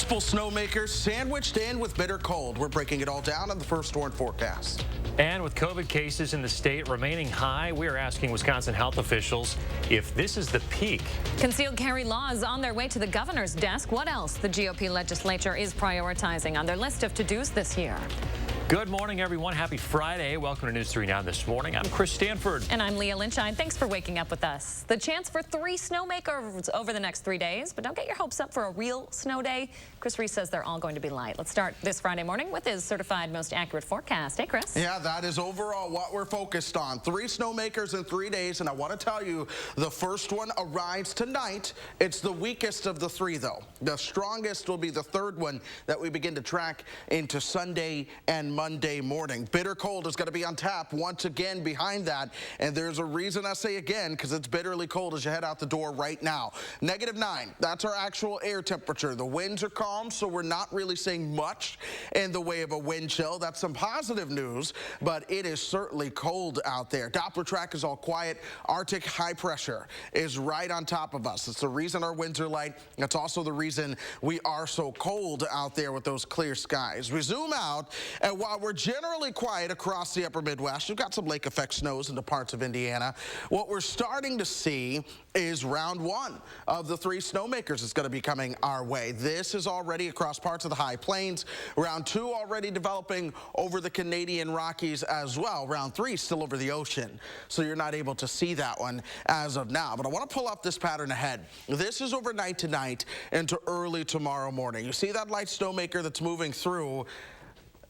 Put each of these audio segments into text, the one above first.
Multiple snowmakers sandwiched in with bitter cold. We're breaking it all down on the First Warn forecast. And with COVID cases in the state remaining high, we are asking Wisconsin health officials if this is the peak. Concealed carry laws on their way to the governor's desk. What else the GOP legislature is prioritizing on their list of to-dos this year? Good morning, everyone. Happy Friday. Welcome to News 3 Now this morning. I'm Chris Stanford. And I'm Leah Lynchine. Thanks for waking up with us. The chance for 3 snowmakers over the next 3 days, but don't get your hopes up for a real snow day. Chris Reese says they're all going to be light. Let's start this Friday morning with his certified most accurate forecast. Hey, Chris. Yeah, that is overall what we're focused on. 3 snowmakers in 3 days, and I want to tell you the first one arrives tonight. It's the weakest of the 3, though. The strongest will be the 3rd one that we begin to track into Sunday and Monday morning. Bitter cold is going to be on tap once again behind that, and there's a reason I say again, because it's bitterly cold as you head out the door right now. -9, that's our actual air temperature. The winds are calm, so we're not really seeing much in the way of a wind chill. That's some positive news, but it is certainly cold out there. Doppler track is all quiet. Arctic high pressure is right on top of us. It's the reason our winds are light. That's also the reason we are so cold out there with those clear skies. We zoom out, and while we're generally quiet across the upper Midwest, you've got some lake effect snows into parts of Indiana. What we're starting to see is round 1 of the 3 snowmakers is going to be coming our way. This is already across parts of the high plains. Round 2 already developing over the Canadian Rockies as well. Round 3 still over the ocean, so you're not able to see that one as of now. But I want to pull up this pattern ahead. This is overnight tonight into early tomorrow morning. You see that light snowmaker that's moving through?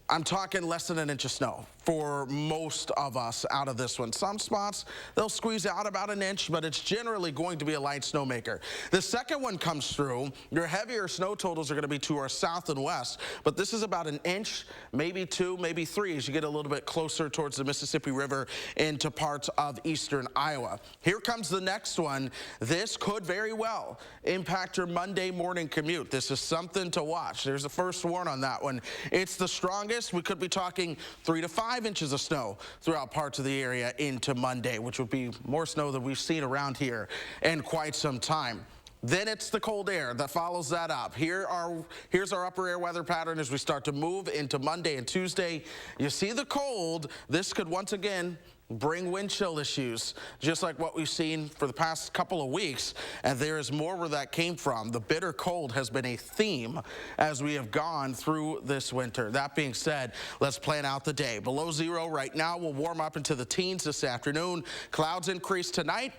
I'm talking less than an inch of snow for most of us out of this one. Some spots, they'll squeeze out about an inch, but it's generally going to be a light snowmaker. The second one comes through. Your heavier snow totals are going to be to our south and west, but this is about an inch, maybe 2, maybe 3 as you get a little bit closer towards the Mississippi River into parts of eastern Iowa. Here comes the next one. This could very well impact your Monday morning commute. This is something to watch. There's the first warn on that one. It's the strongest. We could be talking 3 to 5 inches of snow throughout parts of the area into Monday, which would be more snow than we've seen around here in quite some time. Then it's the cold air that follows that up. Here's our upper air weather pattern as we start to move into Monday and Tuesday. You see the cold. This could once again bring wind chill issues, just like what we've seen for the past couple of weeks, and there is more where that came from. The bitter cold has been a theme as we have gone through this winter. That being said, let's plan out the day. Below 0 right now. We'll warm up into the teens this afternoon. Clouds increase tonight.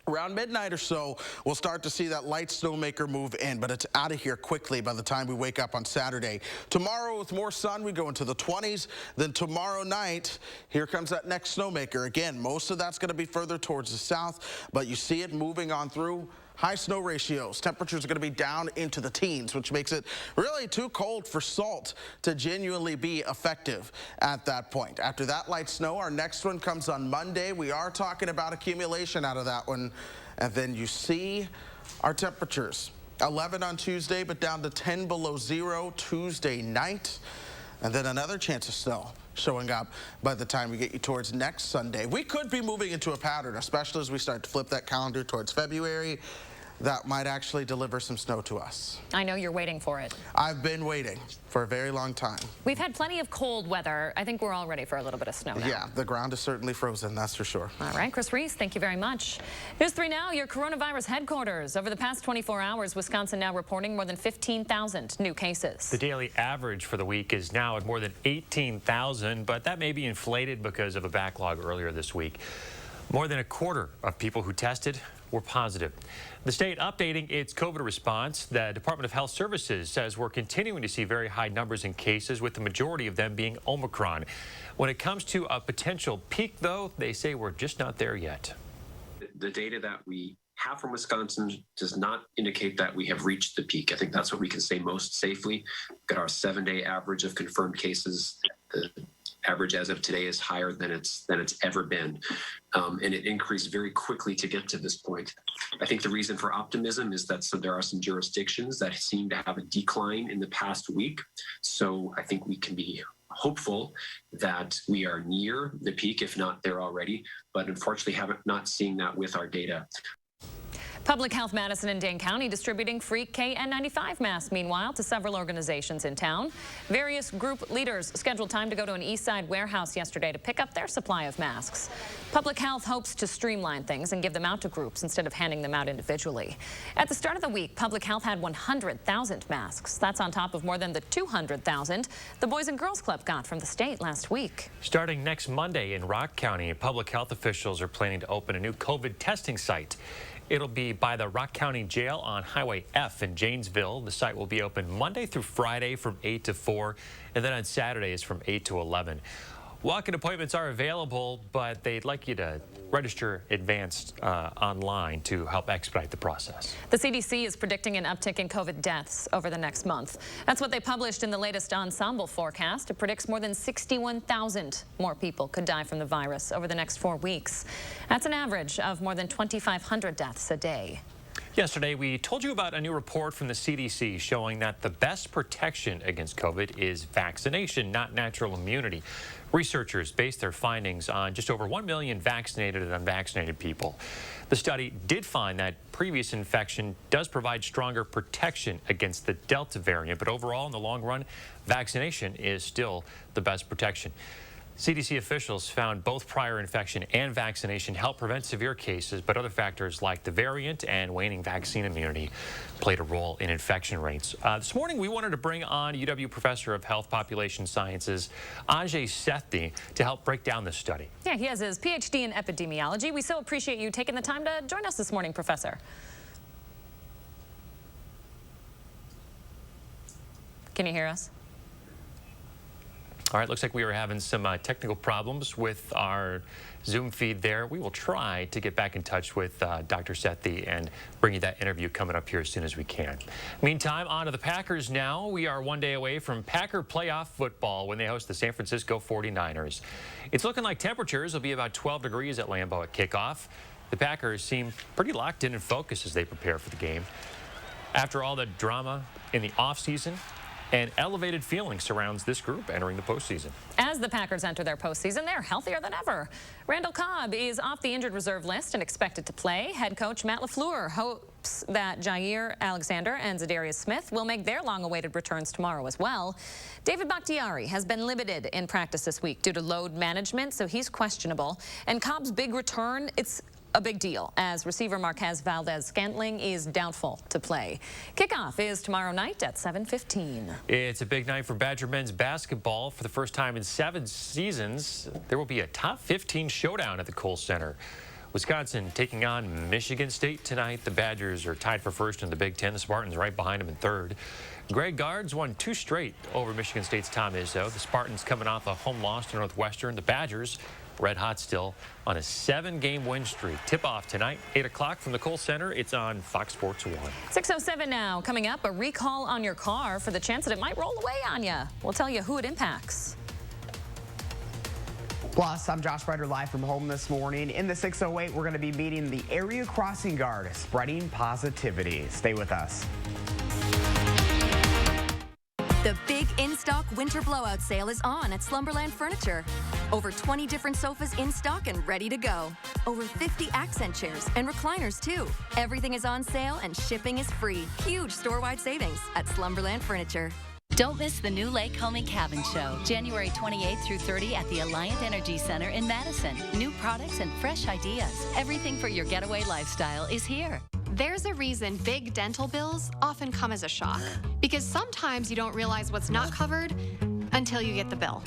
Around midnight or so, we'll start to see that light snowmaker move in, but it's out of here quickly by the time we wake up on Saturday. Tomorrow, with more sun, we go into the 20s. Then tomorrow night, here comes that next snowmaker. Again, most of that's going to be further towards the south, but you see it moving on through. High snow ratios. Temperatures are going to be down into the teens, which makes it really too cold for salt to genuinely be effective at that point. After that light snow, our next one comes on Monday. We are talking about accumulation out of that one. And then you see our temperatures. 11 on Tuesday, but down to 10 below 0 Tuesday night. And then another chance of snow showing up by the time we get you towards next Sunday. We could be moving into a pattern, especially as we start to flip that calendar towards February. That might actually deliver some snow to us. I know you're waiting for it. I've been waiting for a very long time. We've had plenty of cold weather. I think we're all ready for a little bit of snow now. Yeah, the ground is certainly frozen, that's for sure. All right, Chris Reese, thank you very much. News 3 Now, your coronavirus headquarters. Over the past 24 hours, Wisconsin now reporting more than 15,000 new cases. The daily average for the week is now at more than 18,000, but that may be inflated because of a backlog earlier this week. More than a quarter of people who tested were positive. The state updating its COVID response. The Department of Health Services says we're continuing to see very high numbers in cases, with the majority of them being Omicron. When it comes to a potential peak, though, they say we're just not there yet. The data that we have from Wisconsin does not indicate that we have reached the peak. I think that's what we can say most safely. Got our 7-day average of confirmed cases. The average as of today is higher than it's ever been, and it increased very quickly to get to this point. I think the reason for optimism is that there are some jurisdictions that seem to have a decline in the past week. So I think we can be hopeful that we are near the peak, if not there already, but unfortunately not seeing that with our data. Public Health Madison and Dane County distributing free KN95 masks, meanwhile, to several organizations in town. Various group leaders scheduled time to go to an East Side warehouse yesterday to pick up their supply of masks. Public Health hopes to streamline things and give them out to groups instead of handing them out individually. At the start of the week, Public Health had 100,000 masks. That's on top of more than the 200,000 the Boys and Girls Club got from the state last week. Starting next Monday in Rock County, public health officials are planning to open a new COVID testing site. It'll be by the Rock County Jail on Highway F in Janesville. The site will be open Monday through Friday from 8 to 4, and then on Saturdays from 8 to 11. Walk-in appointments are available, but they'd like you to register advanced online to help expedite the process. The CDC is predicting an uptick in COVID deaths over the next month. That's what they published in the latest ensemble forecast. It predicts more than 61,000 more people could die from the virus over the next 4 weeks. That's an average of more than 2,500 deaths a day. Yesterday, we told you about a new report from the CDC showing that the best protection against COVID is vaccination, not natural immunity. Researchers based their findings on just over 1 million vaccinated and unvaccinated people. The study did find that previous infection does provide stronger protection against the Delta variant, but overall, in the long run, vaccination is still the best protection. CDC officials found both prior infection and vaccination help prevent severe cases, but other factors like the variant and waning vaccine immunity played a role in infection rates. This morning, we wanted to bring on UW Professor of Health Population Sciences, Ajay Sethi, to help break down this study. Yeah, he has his PhD in epidemiology. We so appreciate you taking the time to join us this morning, Professor. Can you hear us? All right, looks like we are having some technical problems with our Zoom feed there. We will try to get back in touch with Dr. Sethi and bring you that interview coming up here as soon as we can. Meantime, on to the Packers now. We are 1 day away from Packer playoff football when they host the San Francisco 49ers. It's looking like temperatures will be about 12 degrees at Lambeau at kickoff. The Packers seem pretty locked in and focused as they prepare for the game. After all the drama in the offseason, and elevated feeling surrounds this group entering the postseason. As the Packers enter their postseason, they're healthier than ever. Randall Cobb is off the injured reserve list and expected to play. Head coach Matt LaFleur hopes that Jair Alexander and Zadarius Smith will make their long-awaited returns tomorrow as well. David Bakhtiari has been limited in practice this week due to load management, so he's questionable. And Cobb's big return, it's a big deal, as receiver Marquez Valdez-Scantling is doubtful to play. Kickoff is tomorrow night at 7:15. It's a big night for Badger men's basketball. For the first time in 7 seasons, there will be a top 15 showdown at the Kohl Center. Wisconsin taking on Michigan State tonight. The Badgers are tied for first in the Big Ten. The Spartans right behind them in third. Greg Gard's won 2 straight over Michigan State's Tom Izzo. The Spartans coming off a home loss to Northwestern. The Badgers red hot still on a 7-game win streak. Tip-off tonight, 8 o'clock from the Kohl Center. It's on Fox Sports 1. 6:07 now. Coming up, a recall on your car for the chance that it might roll away on you. We'll tell you who it impacts. Plus, I'm Josh Ryder live from home this morning. In the 608, we're going to be meeting the area crossing guard, spreading positivity. Stay with us. The big in-stock winter blowout sale is on at Slumberland Furniture. Over 20 different sofas in stock and ready to go. Over 50 accent chairs and recliners too. Everything is on sale and shipping is free. Huge store-wide savings at Slumberland Furniture. Don't miss the new Lake Homing Cabin Show, January 28th through 30 at the Alliant Energy Center in Madison. New products and fresh ideas. Everything for your getaway lifestyle is here. There's a reason big dental bills often come as a shock, because sometimes you don't realize what's not covered until you get the bill.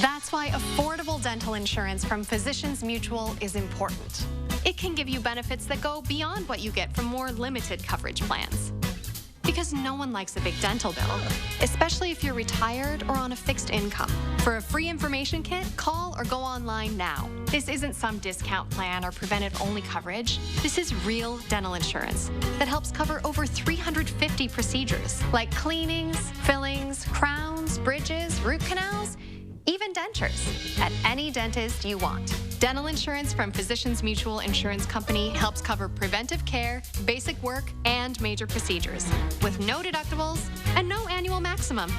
That's why affordable dental insurance from Physicians Mutual is important. It can give you benefits that go beyond what you get from more limited coverage plans. Because no one likes a big dental bill, especially if you're retired or on a fixed income. For a free information kit, call or go online now. This isn't some discount plan or preventive-only coverage. This is real dental insurance that helps cover over 350 procedures, like cleanings, fillings, crowns, bridges, root canals, even dentures, at any dentist you want. Dental insurance from Physicians Mutual Insurance Company helps cover preventive care, basic work, and major procedures, with no deductibles and no annual maximum.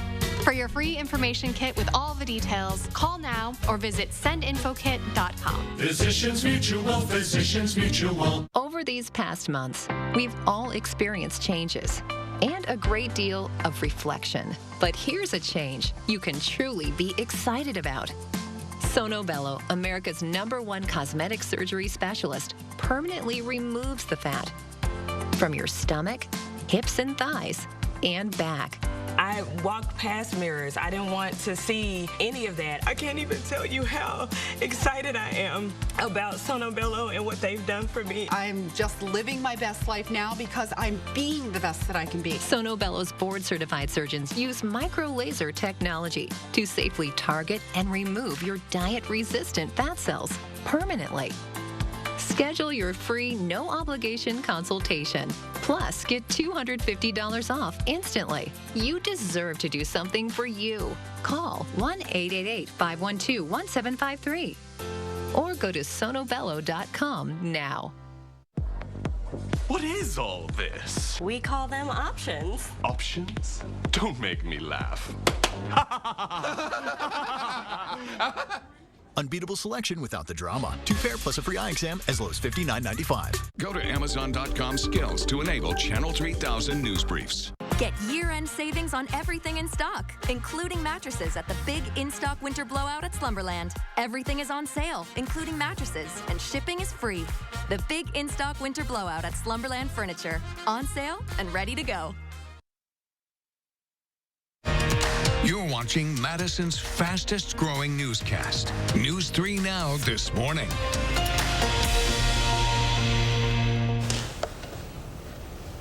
For your free information kit with all the details, call now or visit sendinfokit.com. Physicians Mutual, Physicians Mutual. Over Over these past months, we've all experienced changes and a great deal of reflection. But here's a change you can truly be excited about. Sono Bello, America's #1 cosmetic surgery specialist, permanently removes the fat from your stomach, hips and thighs, and back. I walked past mirrors. I didn't want to see any of that. I can't even tell you how excited I am about Sono Bello and what they've done for me. I'm just living my best life now because I'm being the best that I can be. Sono Bello's board-certified surgeons use micro-laser technology to safely target and remove your diet-resistant fat cells permanently. Schedule your free, no-obligation consultation. Plus, get $250 off instantly. You deserve to do something for you. Call 1-888-512-1753 or go to sonobello.com now. What is all this? We call them options. Options? Don't make me laugh. Unbeatable selection without the drama. 2 pair plus a free eye exam as low as $59.95. Go to Amazon.com skills to enable Channel 3000 news briefs. Get year-end savings on everything in stock, including mattresses at the big in-stock winter blowout at Slumberland. Everything is on sale, including mattresses, and shipping is free. The big in-stock winter blowout at Slumberland Furniture. On sale and ready to go. You're watching Madison's fastest growing newscast. News 3 Now this morning.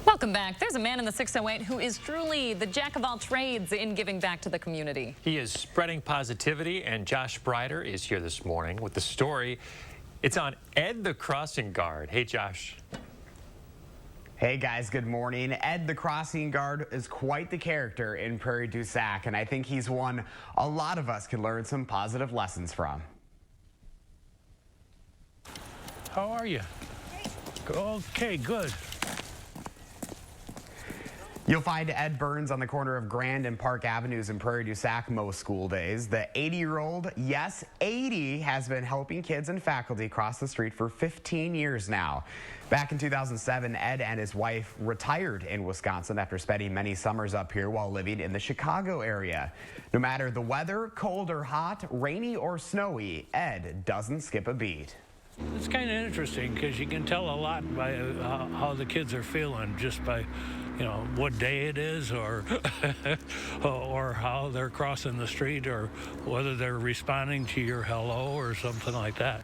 Welcome back. There's a man in the 608 who is truly the jack of all trades in giving back to the community. He is spreading positivity, and Josh Breider is here this morning with the story. It's on Ed the Crossing Guard. Hey, Josh. Hey guys, good morning. Ed the Crossing Guard is quite the character in Prairie du Sac, and I think he's one a lot of us can learn some positive lessons from. How are you? Okay, good. You'll find Ed Burns on the corner of Grand and Park Avenues in Prairie du Sac most school days. The 80-year-old, yes, 80, has been helping kids and faculty cross the street for 15 years now. Back in 2007, Ed and his wife retired in Wisconsin after spending many summers up here while living in the Chicago area. No matter the weather, cold or hot, rainy or snowy, Ed doesn't skip a beat. It's kind of interesting because you can tell a lot by how the kids are feeling just by, you know, what day it is or or how they're crossing the street or whether they're responding to your hello or something like that.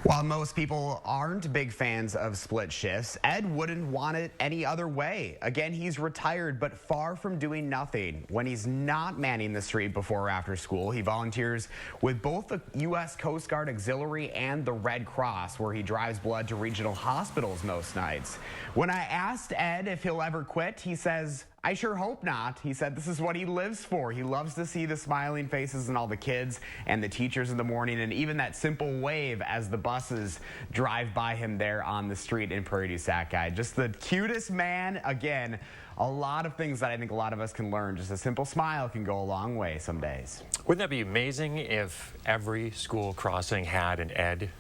While most people aren't big fans of split shifts, Ed wouldn't want it any other way. Again, he's retired, but far from doing nothing. When he's not manning the street before or after school, he volunteers with both the U.S. Coast Guard Auxiliary and the Red Cross, where he drives blood to regional hospitals most nights. When I asked Ed if he'll ever quit, he says, I sure hope not. He said this is what he lives for. He loves to see the smiling faces and all the kids and the teachers in the morning, and even that simple wave as the buses drive by him there on the street in Prairie du Sac. Guy, just the cutest man. Again, a lot of things that I think a lot of us can learn. Just a simple smile can go a long way some days. Wouldn't that be amazing if every school crossing had an Ed?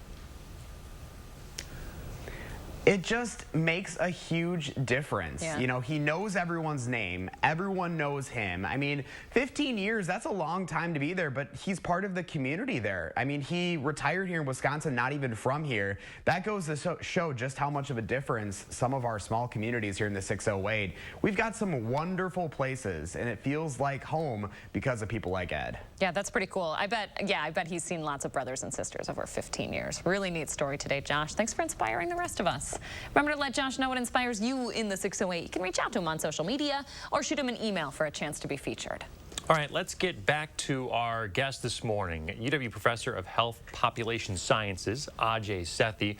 It just makes a huge difference. Yeah. You know, he knows everyone's name. Everyone knows him. I mean, 15 years, that's a long time to be there, but he's part of the community there. I mean, he retired here in Wisconsin, not even from here. That goes to show just how much of a difference some of our small communities here in the 608. We've got some wonderful places, and it feels like home because of people like Ed. Yeah, that's pretty cool. I bet he's seen lots of brothers and sisters over 15 years. Really neat story today, Josh. Thanks for inspiring the rest of us. Remember to let Josh know what inspires you in the 608. You can reach out to him on social media or shoot him an email for a chance to be featured. All right, let's get back to our guest this morning, UW Professor of Health Population Sciences, Ajay Sethi.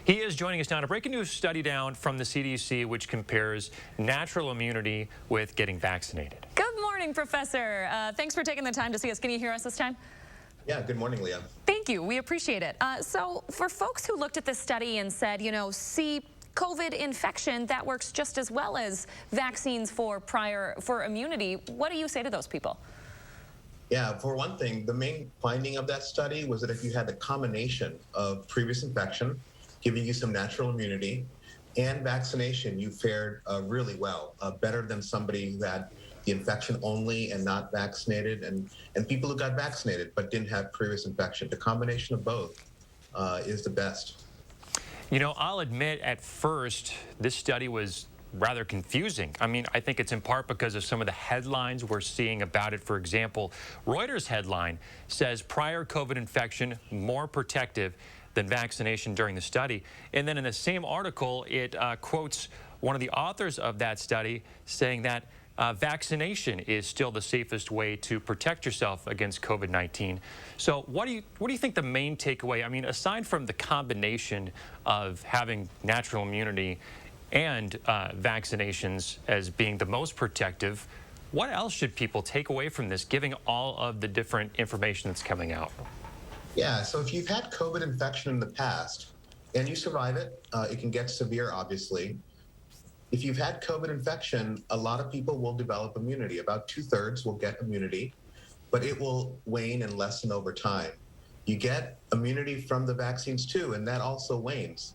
He is joining us now to break a new study down from the CDC, which compares natural immunity with getting vaccinated. Good morning, Professor. Thanks for taking the time to see us. Can you hear us this time? Yeah, good morning, Leah. Thank you. We appreciate it. So for folks who looked at this study and said, you know, see, COVID infection, that works just as well as vaccines for immunity, what do you say to those people? Yeah, for one thing, the main finding of that study was that if you had a combination of previous infection giving you some natural immunity, and vaccination, you fared really well, better than somebody who had the infection only and not vaccinated, and people who got vaccinated but didn't have previous infection. The combination of both is the best. You know, I'll admit at first this study was rather confusing. I mean, I think it's in part because of some of the headlines we're seeing about it. For example, Reuters headline says prior COVID infection more protective than vaccination during the study. And then in the same article, it quotes one of the authors of that study saying that vaccination is still the safest way to protect yourself against COVID-19. So what do you think the main takeaway? I mean, aside from the combination of having natural immunity and vaccinations as being the most protective, what else should people take away from this, given all of the different information that's coming out? Yeah, so if you've had COVID infection in the past and you survive it, it can get severe, obviously. If you've had COVID infection, a lot of people will develop immunity. About 2/3 will get immunity, but it will wane and lessen over time. You get immunity from the vaccines too, and that also wanes.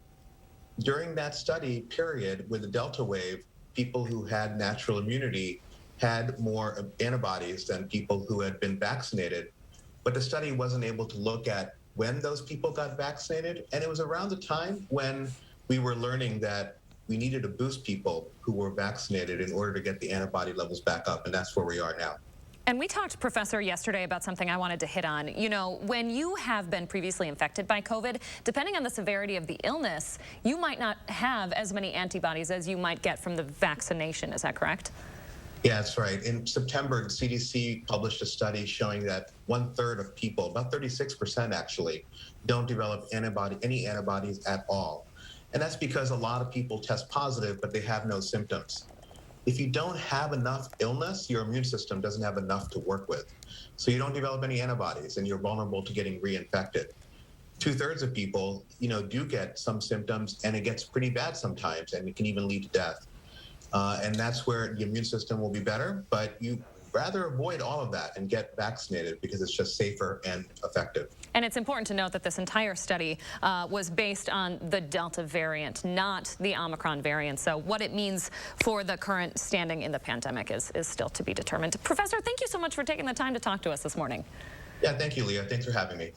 During that study period with the Delta wave, people who had natural immunity had more antibodies than people who had been vaccinated. But the study wasn't able to look at when those people got vaccinated. And it was around the time when we were learning that we needed to boost people who were vaccinated in order to get the antibody levels back up. And that's where we are now. And we talked, Professor, yesterday about something I wanted to hit on. You know, when you have been previously infected by COVID, depending on the severity of the illness, you might not have as many antibodies as you might get from the vaccination. Is that correct? Yeah, that's right. In September, the CDC published a study showing that 1/3 of people, about 36% actually, don't develop any antibodies at all. And that's because a lot of people test positive, but they have no symptoms. If you don't have enough illness, your immune system doesn't have enough to work with. So you don't develop any antibodies and you're vulnerable to getting reinfected. 2/3 of people, do get some symptoms and it gets pretty bad sometimes and it can even lead to death. And that's where the immune system will be better, but you rather avoid all of that and get vaccinated because it's just safer and effective. And it's important to note that this entire study was based on the Delta variant, not the Omicron variant. So what it means for the current standing in the pandemic is still to be determined. Professor, thank you so much for taking the time to talk to us this morning. Yeah, thank you, Leah. Thanks for having me.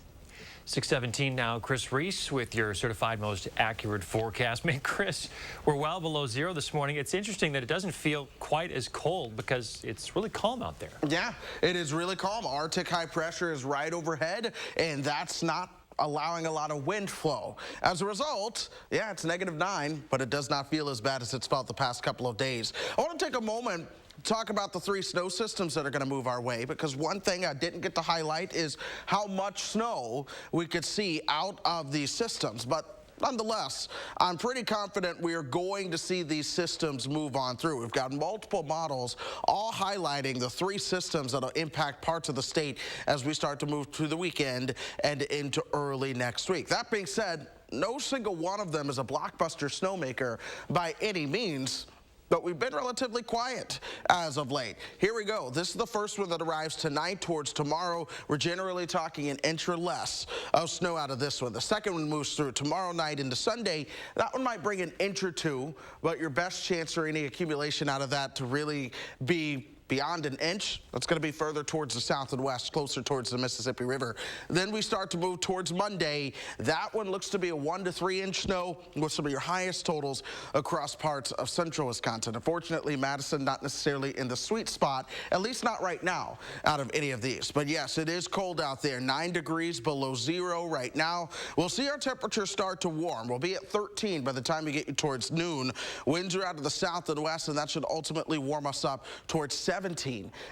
6:17 now. Chris Reese with your certified most accurate forecast. Man, Chris, we're well below zero this morning. It's interesting that it doesn't feel quite as cold because it's really calm out there. Yeah, it is really calm. Arctic high pressure is right overhead, and that's not allowing a lot of wind flow. As a result, yeah, it's -9, but it does not feel as bad as it's felt the past couple of days. I want to take a moment talk about the 3 snow systems that are going to move our way, because one thing I didn't get to highlight is how much snow we could see out of these systems. But nonetheless, I'm pretty confident we are going to see these systems move on through. We've got multiple models all highlighting the 3 systems that will impact parts of the state as we start to move through the weekend and into early next week. That being said, no single one of them is a blockbuster snowmaker by any means, but we've been relatively quiet as of late. Here we go. This is the first one that arrives tonight towards tomorrow. We're generally talking an inch or less of snow out of this one. The second one moves through tomorrow night into Sunday. That one might bring an inch or 2, but your best chance for any accumulation out of that to really be beyond an inch, that's going to be further towards the south and west, closer towards the Mississippi River. Then we start to move towards Monday. That one looks to be a 1 to 3 inch snow with some of your highest totals across parts of central Wisconsin. Unfortunately, Madison not necessarily in the sweet spot, at least not right now, out of any of these. But yes, it is cold out there. 9 degrees below zero right now. We'll see our temperatures start to warm. We'll be at 13 by the time we get you towards noon. Winds are out of the south and west, and that should ultimately warm us up towards 17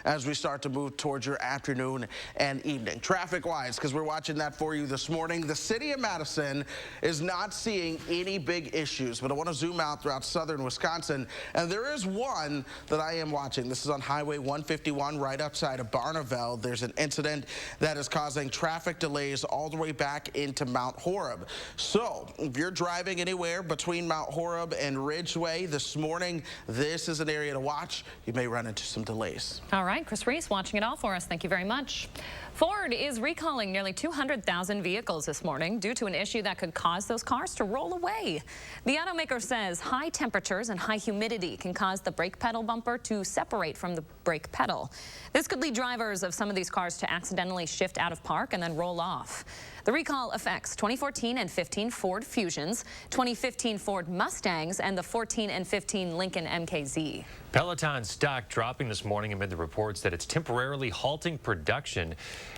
as we start to move towards your afternoon and evening. Traffic-wise, because we're watching that for you this morning, the city of Madison is not seeing any big issues, but I want to zoom out throughout southern Wisconsin, and there is one that I am watching. This is on Highway 151 right outside of Barneveld. There's an incident that is causing traffic delays all the way back into Mount Horeb. So if you're driving anywhere between Mount Horeb and Ridgeway this morning, this is an area to watch. You may run into some delays delays. All right, Chris Reese watching it all for us. Thank you very much. Ford is recalling nearly 200,000 vehicles this morning due to an issue that could cause those cars to roll away. The automaker says high temperatures and high humidity can cause the brake pedal bumper to separate from the brake pedal. This could lead drivers of some of these cars to accidentally shift out of park and then roll off. The recall affects 2014 and 15 Ford Fusions, 2015 Ford Mustangs, and the 14 and 15 Lincoln MKZ. Peloton stock dropping this morning amid the reports that it's temporarily halting production.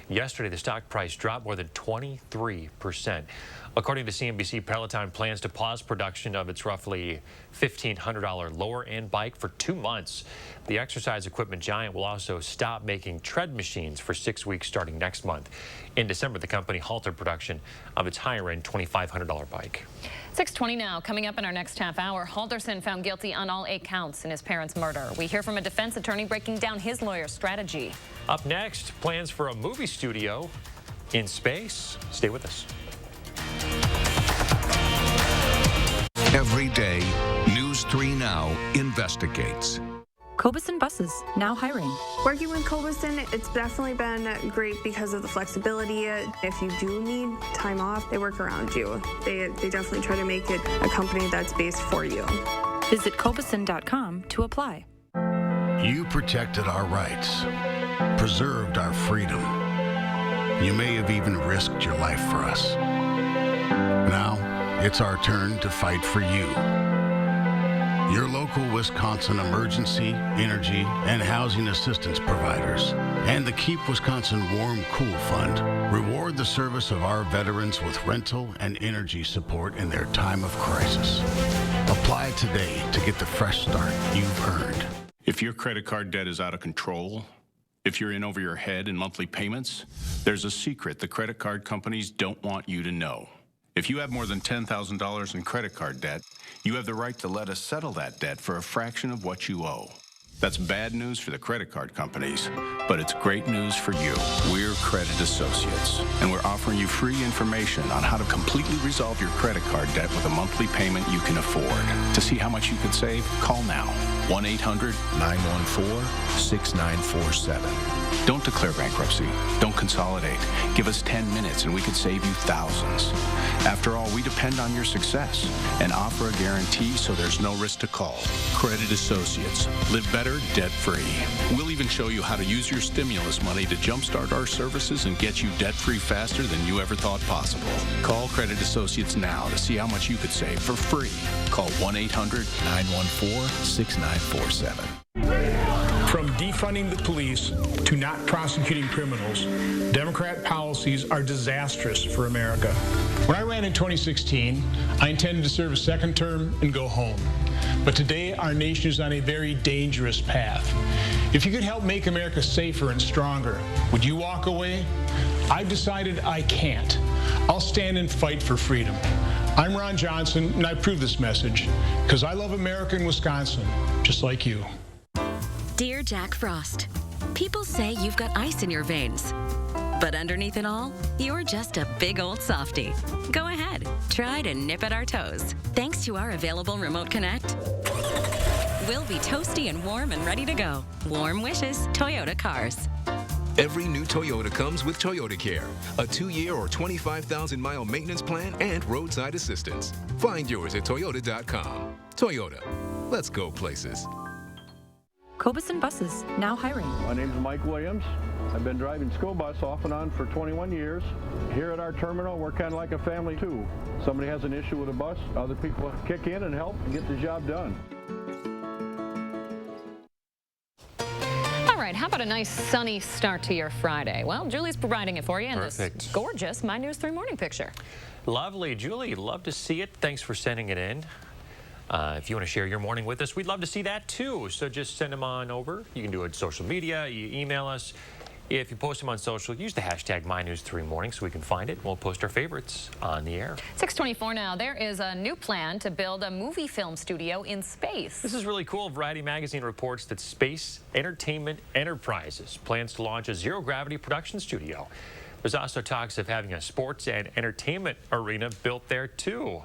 Yesterday, the stock price dropped more than 23%. According to CNBC, Peloton plans to pause production of its roughly $1,500 lower-end bike for 2 months. The exercise equipment giant will also stop making tread machines for 6 weeks starting next month. In December, the company halted production of its higher-end $2,500 bike. 6:20 now. Coming up in our next half hour, Halderson found guilty on all 8 counts in his parents' murder. We hear from a defense attorney breaking down his lawyer's strategy. Up next, plans for a movie studio in space. Stay with us. Every day, News 3 Now investigates. Covet buses, now hiring. Working with Covet, it's definitely been great because of the flexibility. If you do need time off, they work around you. They definitely try to make it a company that's based for you. Visit covet.com to apply. You protected our rights, preserved our freedom. You may have even risked your life for us. Now, it's our turn to fight for you. Your local Wisconsin emergency, energy, and housing assistance providers, and the Keep Wisconsin Warm Cool Fund reward the service of our veterans with rental and energy support in their time of crisis. Apply today to get the fresh start you've earned. If your credit card debt is out of control, if you're in over your head in monthly payments, there's a secret the credit card companies don't want you to know. If you have more than $10,000 in credit card debt, you have the right to let us settle that debt for a fraction of what you owe. That's bad news for the credit card companies, but it's great news for you. We're Credit Associates, and we're offering you free information on how to completely resolve your credit card debt with a monthly payment you can afford. To see how much you could save, call now. 1-800-914-6947. Don't declare bankruptcy. Don't consolidate. Give us 10 minutes and we could save you thousands. After all, we depend on your success and offer a guarantee so there's no risk to call. Credit Associates. Live better, debt-free. We'll even show you how to use your stimulus money to jumpstart our services and get you debt-free faster than you ever thought possible. Call Credit Associates now to see how much you could save for free. Call 1-800-914-6947. From defunding the police to not prosecuting criminals, Democrat policies are disastrous for America. When I ran in 2016, I intended to serve a second term and go home. But today, our nation is on a very dangerous path. If you could help make America safer and stronger, would you walk away? I've decided I can't. I'll stand and fight for freedom. I'm Ron Johnson, and I approve this message because I love America and Wisconsin, just like you. Dear Jack Frost, people say you've got ice in your veins. But underneath it all, you're just a big old softie. Go ahead, try to nip at our toes. Thanks to our available Remote Connect, we'll be toasty and warm and ready to go. Warm wishes, Toyota Cars. Every new Toyota comes with Toyota Care, a 2-year or 25,000-mile maintenance plan and roadside assistance. Find yours at Toyota.com. Toyota, let's go places. Covet buses, now hiring. My name is Mike Williams. I've been driving school bus off and on for 21 years. Here at our terminal, we're kind of like a family too. Somebody has an issue with a bus, other people kick in and help and get the job done. All right, how about a nice sunny start to your Friday? Well, Julie's providing it for you in this gorgeous My News 3 morning picture. Lovely, Julie. Love to see it. Thanks for sending it in. If you want to share your morning with us, we'd love to see that too. So just send them on over. You can do it on social media. You email us. If you post them on social, use the hashtag MyNews3Morning so we can find it. We'll post our favorites on the air. 6:24 now. There is a new plan to build a movie film studio in space. This is really cool. Variety magazine reports that Space Entertainment Enterprises plans to launch a zero-gravity production studio. There's also talks of having a sports and entertainment arena built there too.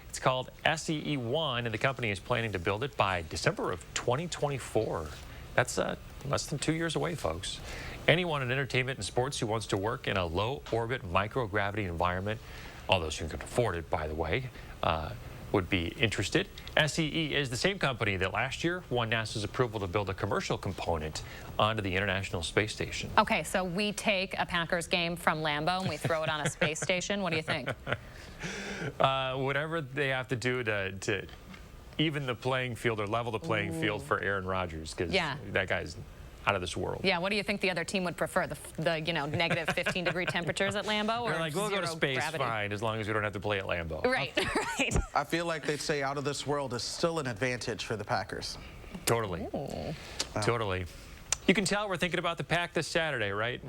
It's called SEE1, and the company is planning to build it by December of 2024. That's less than 2 years away, folks. Anyone in entertainment and sports who wants to work in a low-orbit microgravity environment, all those who can afford it, by the way, would be interested. SEE is the same company that last year won NASA's approval to build a commercial component onto the International Space Station. Okay, so we take a Packers game from Lambeau and we throw it on a space station. What do you think? Whatever they have to do to even the playing field or level the playing field for Aaron Rodgers, because that guy's out of this world. Yeah, what do you think the other team would prefer? The negative 15-degree temperatures at Lambeau, or They're like, we'll go to space gravity? Fine, as long as we don't have to play at Lambeau. Right, right. I feel like they'd say out of this world is still an advantage for the Packers. Totally. Totally. You can tell we're thinking about the Pack this Saturday, right?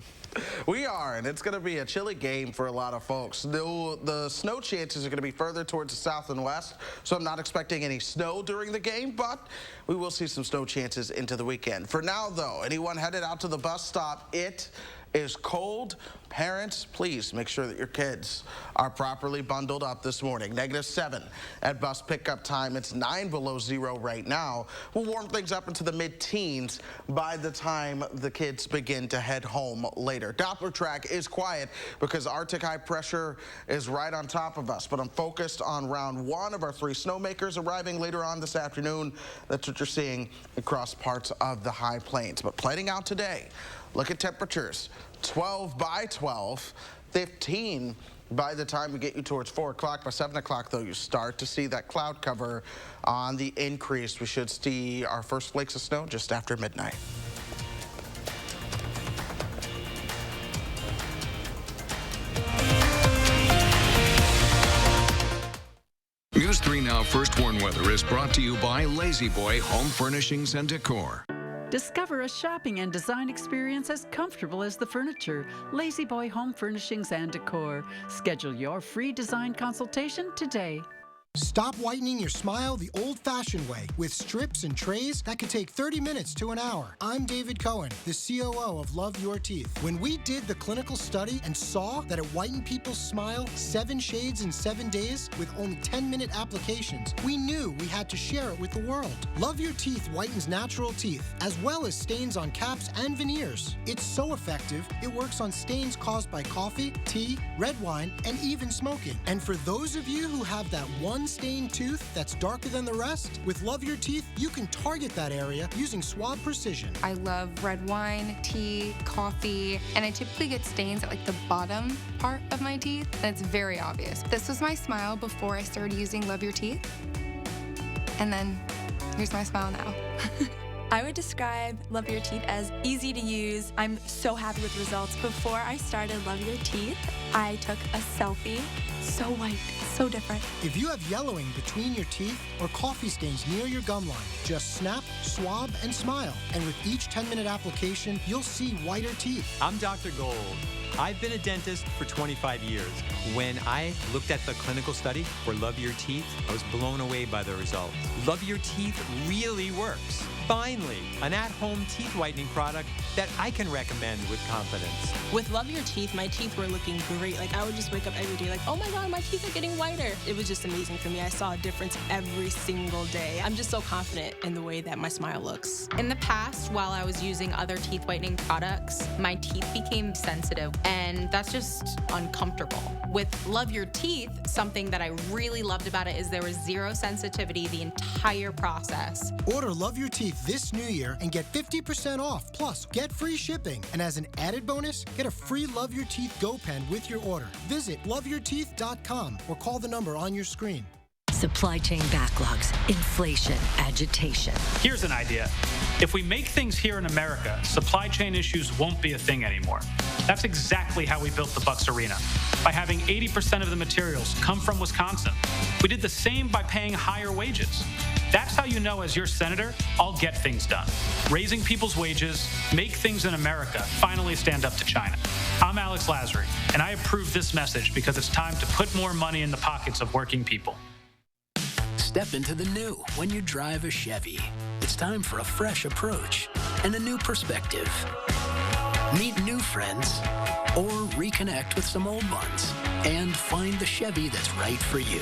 We are, and it's going to be a chilly game for a lot of folks. The snow chances are going to be further towards the south and west, so I'm not expecting any snow during the game, but we will see some snow chances into the weekend. For now, though, anyone headed out to the bus stop, it is cold. Parents, please make sure that your kids are properly bundled up this morning. -7 at bus pickup time. It's 9 below zero right now. We'll warm things up into the mid-teens by the time the kids begin to head home later. Doppler track is quiet because Arctic high pressure is right on top of us, but I'm focused on round 1 of our 3 snowmakers arriving later on this afternoon. That's what you're seeing across parts of the high plains. But planning out today, look at temperatures. 12 by 12, 15 by the time we get you towards 4 o'clock. By 7 o'clock, though, you start to see that cloud cover on the increase. We should see our first flakes of snow just after midnight. News 3 Now First Warn Weather is brought to you by Lazy Boy Home Furnishings and Decor. Discover a shopping and design experience as comfortable as the furniture. Lazy Boy Home Furnishings and Decor. Schedule your free design consultation today. Stop whitening your smile the old-fashioned way with strips and trays that could take 30 minutes to an hour. I'm David Cohen, the COO of Love Your Teeth. When we did the clinical study and saw that it whitened people's smile 7 shades in 7 days with only 10-minute applications, we knew we had to share it with the world. Love Your Teeth whitens natural teeth, as well as stains on caps and veneers. It's so effective, it works on stains caused by coffee, tea, red wine, and even smoking. And for those of you who have that one stained tooth that's darker than the rest, with Love Your Teeth, you can target that area using swab precision. I love red wine, tea, coffee, and I typically get stains at like the bottom part of my teeth, and it's very obvious. This was my smile before I started using Love Your Teeth, and then here's my smile now. I would describe Love Your Teeth as easy to use. I'm so happy with results. Before I started Love Your Teeth, I took a selfie. So white, so different. If you have yellowing between your teeth or coffee stains near your gum line, just snap, swab, and smile. And with each 10-minute application, you'll see whiter teeth. I'm Dr. Gold. I've been a dentist for 25 years. When I looked at the clinical study for Love Your Teeth, I was blown away by the results. Love Your Teeth really works. Finally, an at-home teeth whitening product that I can recommend with confidence. With Love Your Teeth, my teeth were looking great. Like, I would just wake up every day like, oh my God, my teeth are getting whiter. It was just amazing for me. I saw a difference every single day. I'm just so confident in the way that my smile looks. In the past, while I was using other teeth whitening products, my teeth became sensitive, and that's just uncomfortable. With Love Your Teeth, something that I really loved about it is there was zero sensitivity the entire process. Order Love Your Teeth this new year and get 50% off, plus get free shipping. And as an added bonus, get a free Love Your Teeth Go Pen with your order. Visit loveyourteeth.com or call the number on your screen. Supply chain backlogs, inflation, agitation. Here's an idea. If we make things here in America, supply chain issues won't be a thing anymore. That's exactly how we built the Bucks Arena, by having 80% of the materials come from Wisconsin. We did the same by paying higher wages. That's how you know, as your senator, I'll get things done. Raising people's wages, make things in America, finally stand up to China. I'm Alex Lazary, and I approve this message because it's time to put more money in the pockets of working people. Step into the new when you drive a Chevy. It's time for a fresh approach and a new perspective. meet new friends, or reconnect with some old ones, and find the Chevy that's right for you.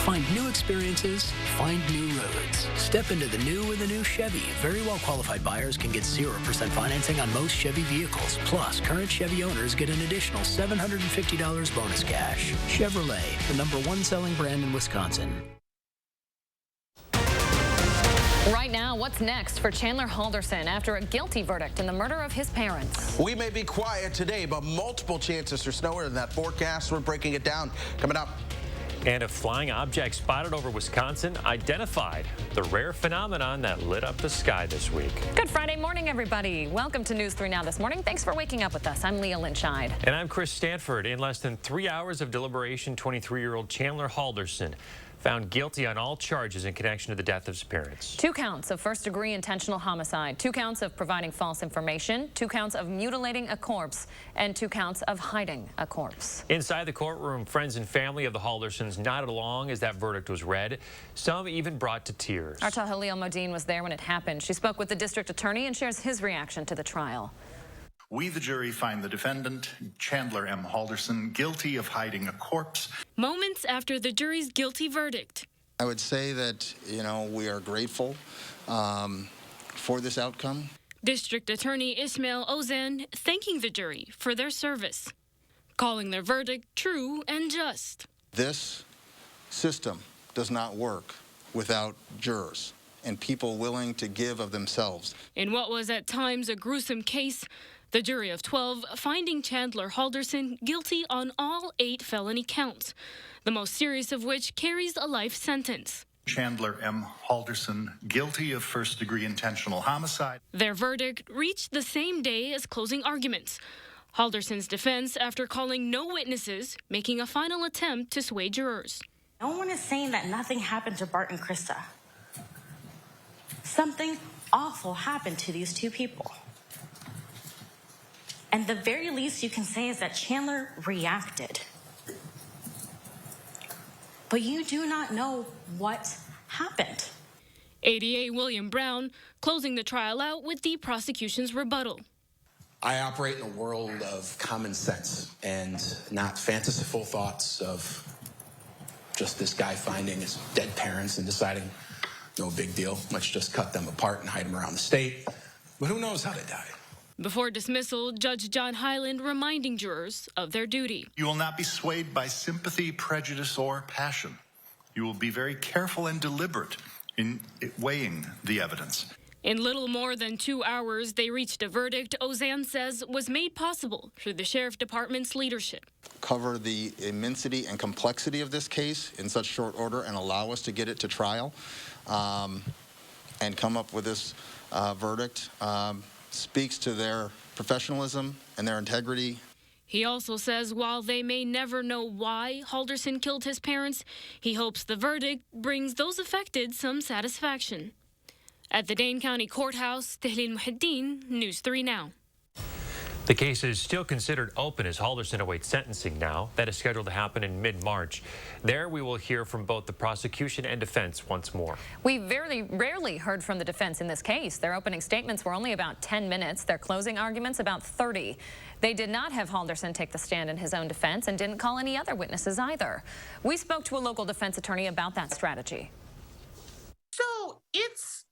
Find new experiences, find new roads. Step into the new with a new Chevy. Very well qualified buyers can get 0% financing on most Chevy vehicles. Plus, current Chevy owners get an additional $750 bonus cash. Chevrolet, the #1 selling brand in Wisconsin. Right now, what's next for Chandler Halderson after a guilty verdict in the murder of his parents? We may be quiet today, but multiple chances for snow in that forecast. We're breaking it down. Coming up. And a flying object spotted over Wisconsin identified, the rare phenomenon that lit up the sky this week. Good Friday morning, everybody. Welcome to News 3 Now this morning. Thanks for waking up with us. I'm Leah Lynchide. And I'm Chris Stanford. In less than 3 hours of deliberation, 23-year-old Chandler Halderson found guilty on all charges in connection to the death of his parents. 2 counts of first-degree intentional homicide, 2 counts of providing false information, 2 counts of mutilating a corpse, and 2 counts of hiding a corpse. Inside the courtroom, friends and family of the Haldersons nodded along as that verdict was read. Some even brought to tears. Our Tahalil Modine was there when it happened. She spoke with the district attorney and shares his reaction to the trial. We, the jury, find the defendant, Chandler M. Halderson, guilty of hiding a corpse. Moments after the jury's guilty verdict. I would say that, we are grateful for this outcome. District Attorney Ismail Ozan thanking the jury for their service, calling their verdict true and just. This system does not work without jurors and people willing to give of themselves. In what was at times a gruesome case, the jury of 12 finding Chandler Halderson guilty on all 8 felony counts, the most serious of which carries a life sentence. Chandler M. Halderson, guilty of first-degree intentional homicide. Their verdict reached the same day as closing arguments. Halderson's defense after calling no witnesses, making a final attempt to sway jurors. No one is saying that nothing happened to Bart and Krista. Something awful happened to these 2 people. And the very least you can say is that Chandler reacted. But you do not know what happened. ADA William Brown closing the trial out with the prosecution's rebuttal. I operate in a world of common sense and not fanciful thoughts of just this guy finding his dead parents and deciding, no big deal, let's just cut them apart and hide them around the state. But who knows how they died? Before dismissal, Judge John Hyland reminding jurors of their duty. You will not be swayed by sympathy, prejudice, or passion. You will be very careful and deliberate in weighing the evidence. In little more than 2 hours, they reached a verdict Ozan says was made possible through the Sheriff Department's leadership. Cover the immensity and complexity of this case in such short order and allow us to get it to trial and come up with this verdict speaks to their professionalism and their integrity. He also says while they may never know why Halderson killed his parents, he hopes the verdict brings those affected some satisfaction. At the Dane County Courthouse, Tahlil Muhiddin, News 3 Now. The case is still considered open as Halderson awaits sentencing now. That is scheduled to happen in mid-March. There we will hear from both the prosecution and defense once more. We very rarely heard from the defense in this case. Their opening statements were only about 10 minutes. Their closing arguments about 30. They did not have Halderson take the stand in his own defense and didn't call any other witnesses either. We spoke to a local defense attorney about that strategy. So it's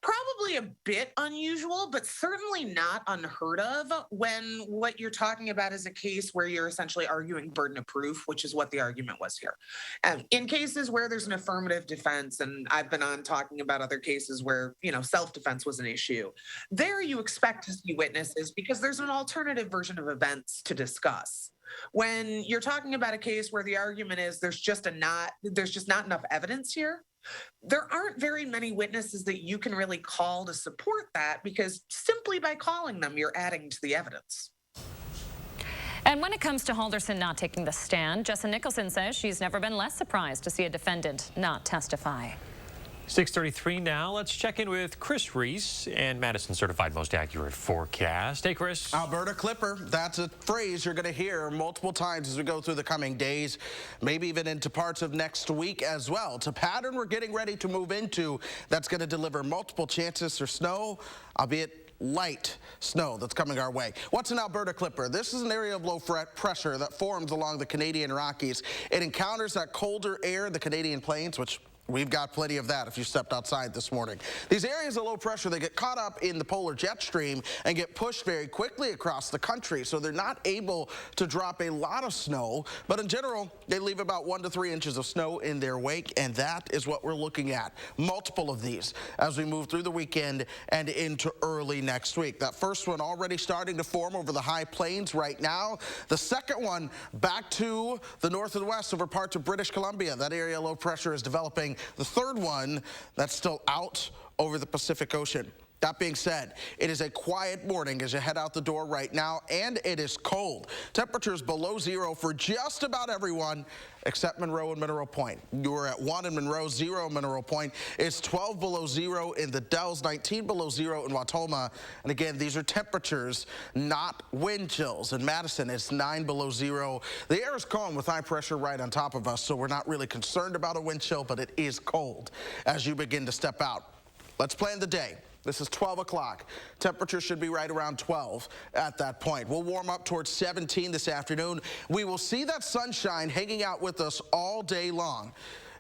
probably a bit unusual, but certainly not unheard of when what you're talking about is a case where you're essentially arguing burden of proof, which is what the argument was here. In cases where there's an affirmative defense, and I've been on talking about other cases where, self-defense was an issue, there you expect to see witnesses because there's an alternative version of events to discuss. When you're talking about a case where the argument is there's just not enough evidence here, there aren't very many witnesses that you can really call to support that because simply by calling them, you're adding to the evidence. And when it comes to Halderson not taking the stand, Jessa Nicholson says she's never been less surprised to see a defendant not testify. 6:33 now. Let's check in with Chris Reese and Madison Certified Most Accurate Forecast. Hey, Chris. Alberta Clipper. That's a phrase you're going to hear multiple times as we go through the coming days, maybe even into parts of next week as well. It's a pattern we're getting ready to move into that's going to deliver multiple chances for snow, albeit light snow that's coming our way. What's an Alberta Clipper? This is an area of low pressure that forms along the Canadian Rockies. It encounters that colder air in the Canadian plains, which we've got plenty of that if you stepped outside this morning. These areas of low pressure, they get caught up in the polar jet stream and get pushed very quickly across the country, so they're not able to drop a lot of snow, but in general, they leave about 1 to 3 inches of snow in their wake, and that is what we're looking at. Multiple of these as we move through the weekend and into early next week. That first one already starting to form over the high plains right now. The second one back to the north and west over parts of British Columbia. That area of low pressure is developing. The third one, that's still out over the Pacific Ocean. That being said, it is a quiet morning as you head out the door right now, and it is cold. Temperatures below zero for just about everyone except Monroe and Mineral Point. You are at 1 in Monroe, 0 in Mineral Point. It's 12 below zero in the Dells, 19 below zero in Wautoma. And again, these are temperatures, not wind chills. In Madison, it's 9 below zero. The air is calm with high pressure right on top of us, so we're not really concerned about a wind chill, but it is cold as you begin to step out. Let's plan the day. This is 12 o'clock. Temperature should be right around 12 at that point. We'll warm up towards 17 this afternoon. We will see that sunshine hanging out with us all day long.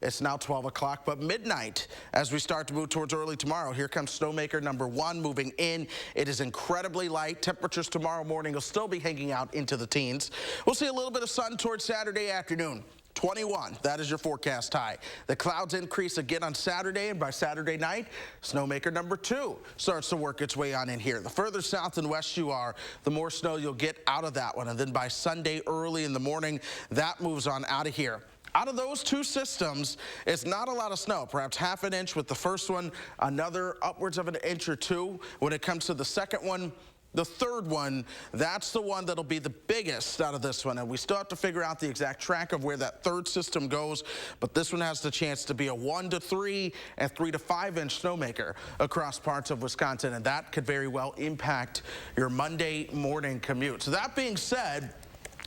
It's now 12 o'clock, but midnight as we start to move towards early tomorrow. Here comes snowmaker number 1 moving in. It is incredibly light. Temperatures tomorrow morning will still be hanging out into the teens. We'll see a little bit of sun towards Saturday afternoon. 21, that is your forecast high. The clouds increase again on Saturday, and by Saturday night, snowmaker number 2 starts to work its way on in here. The further south and west you are, the more snow you'll get out of that one. And then by Sunday early in the morning, that moves on out of here. Out of those 2 systems, it's not a lot of snow, perhaps half an inch with the first one, another upwards of an inch or 2. When it comes to the second one, the third one, that's the one that'll be the biggest out of this one. And we still have to figure out the exact track of where that third system goes. But this one has the chance to be a 1 to 3 and 3 to 5 inch snowmaker across parts of Wisconsin. And that could very well impact your Monday morning commute. So that being said,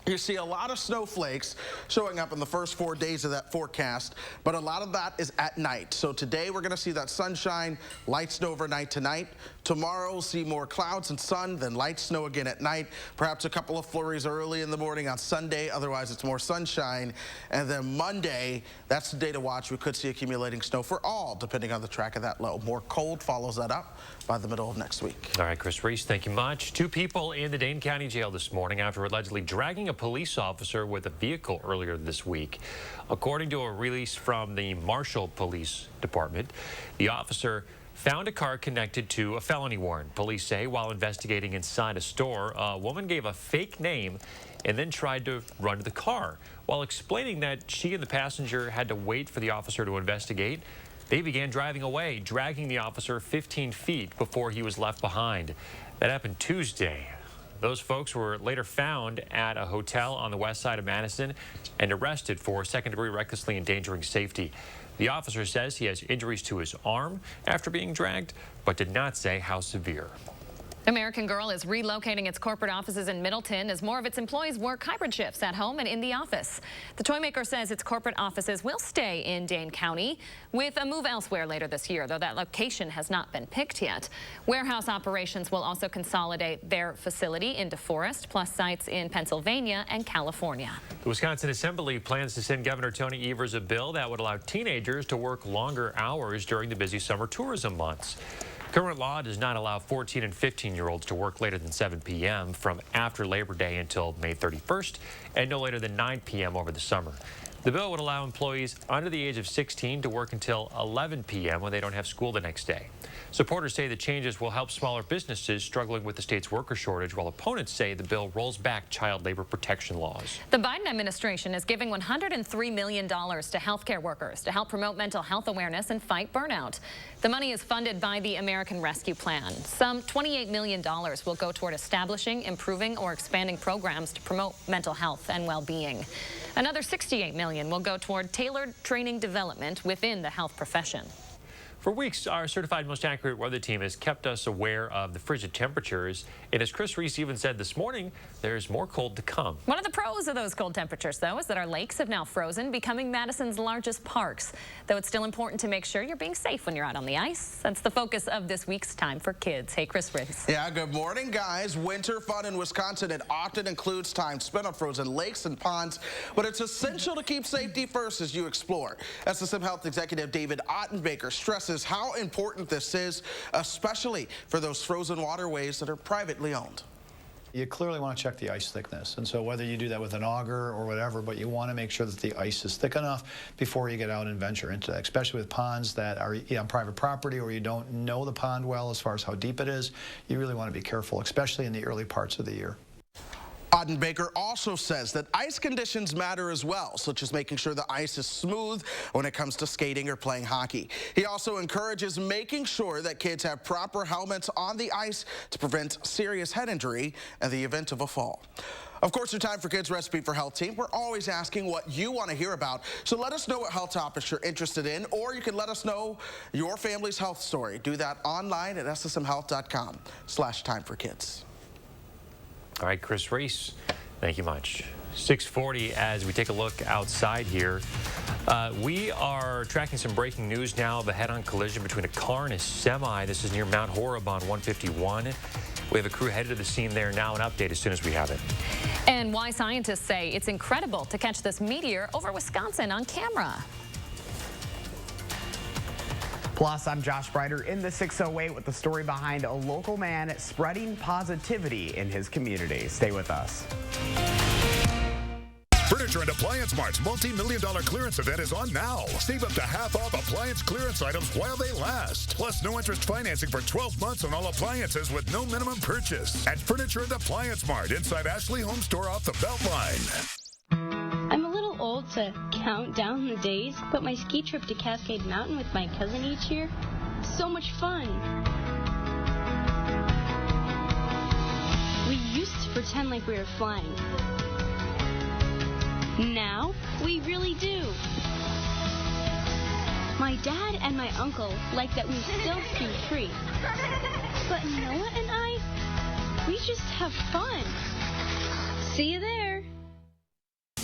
you see a lot of snowflakes showing up in the first 4 days of that forecast, but a lot of that is at night. So today we're going to see that sunshine, light snow overnight tonight. Tomorrow we'll see more clouds and sun, then light snow again at night. Perhaps a couple of flurries early in the morning on Sunday. Otherwise, it's more sunshine. And then Monday, that's the day to watch. We could see accumulating snow for all, depending on the track of that low. More cold follows that up by the middle of next week. All right, Chris Reese, thank you much. 2 people in the Dane County Jail this morning after allegedly dragging a police officer with a vehicle earlier this week. According to a release from the Marshall Police Department, the officer found a car connected to a felony warrant. Police say while investigating inside a store, a woman gave a fake name and then tried to run to the car. While explaining that she and the passenger had to wait for the officer to investigate, they began driving away, dragging the officer 15 feet before he was left behind. That happened Tuesday. Those folks were later found at a hotel on the west side of Madison and arrested for second-degree recklessly endangering safety. The officer says he has injuries to his arm after being dragged, but did not say how severe. American Girl is relocating its corporate offices in Middleton as more of its employees work hybrid shifts at home and in the office. The toy maker says its corporate offices will stay in Dane County with a move elsewhere later this year, though that location has not been picked yet. Warehouse operations will also consolidate their facility into Forest, plus sites in Pennsylvania and California. The Wisconsin Assembly plans to send Governor Tony Evers a bill that would allow teenagers to work longer hours during the busy summer tourism months. Current law does not allow 14 and 15-year-olds to work later than 7 p.m. from after Labor Day until May 31st and no later than 9 p.m. over the summer. The bill would allow employees under the age of 16 to work until 11 p.m. when they don't have school the next day. Supporters say the changes will help smaller businesses struggling with the state's worker shortage, while opponents say the bill rolls back child labor protection laws. The Biden administration is giving $103 million to healthcare workers to help promote mental health awareness and fight burnout. The money is funded by the American Rescue Plan. Some $28 million will go toward establishing, improving, or expanding programs to promote mental health and well-being. Another $68 million will go toward tailored training development within the health profession. For weeks, our certified most accurate weather team has kept us aware of the frigid temperatures. And as Chris Reese even said this morning, there's more cold to come. One of the pros of those cold temperatures, though, is that our lakes have now frozen, becoming Madison's largest parks. Though it's still important to make sure you're being safe when you're out on the ice. That's the focus of this week's Time for Kids. Hey, Chris Reese. Yeah, good morning, guys. Winter fun in Wisconsin, it often includes time spent on frozen lakes and ponds, but it's essential to keep safety first as you explore. SSM Health Executive David Ottenbaker stresses how important this is, especially for those frozen waterways that are privately owned. You clearly want to check the ice thickness, and so whether you do that with an auger or whatever, but you want to make sure that the ice is thick enough before you get out and venture into that, especially with ponds that are on private property or you don't know the pond well as far as how deep it is. You really want to be careful, especially in the early parts of the year. Ottenbaker also says that ice conditions matter as well, such as making sure the ice is smooth when it comes to skating or playing hockey. He also encourages making sure that kids have proper helmets on the ice to prevent serious head injury in the event of a fall. Of course, your Time for Kids recipe for health team. We're always asking what you want to hear about. So let us know what health topics you're interested in, or you can let us know your family's health story. Do that online at ssmhealth.com/timeforkids. All right, Chris Reese, thank you much. 6:40 as we take a look outside here. We are tracking some breaking news now of a head-on collision between a car and a semi. This is near Mount Horeb on 151. We have a crew headed to the scene there now. An update as soon as we have it. And why scientists say it's incredible to catch this meteor over Wisconsin on camera. Plus, I'm Josh Brighter in the 608 with the story behind a local man spreading positivity in his community. Stay with us. Furniture and Appliance Mart's multi-million-dollar clearance event is on now. Save up to half off appliance clearance items while they last. Plus, no interest financing for 12 months on all appliances with no minimum purchase. At Furniture and Appliance Mart inside Ashley Home Store off the Beltline. I'm a little old to count down the days, but my ski trip to Cascade Mountain with my cousin each year, so much fun. We used to pretend like we were flying. Now, we really do. My dad and my uncle like that we still ski free. But Noah and I, we just have fun. See you there.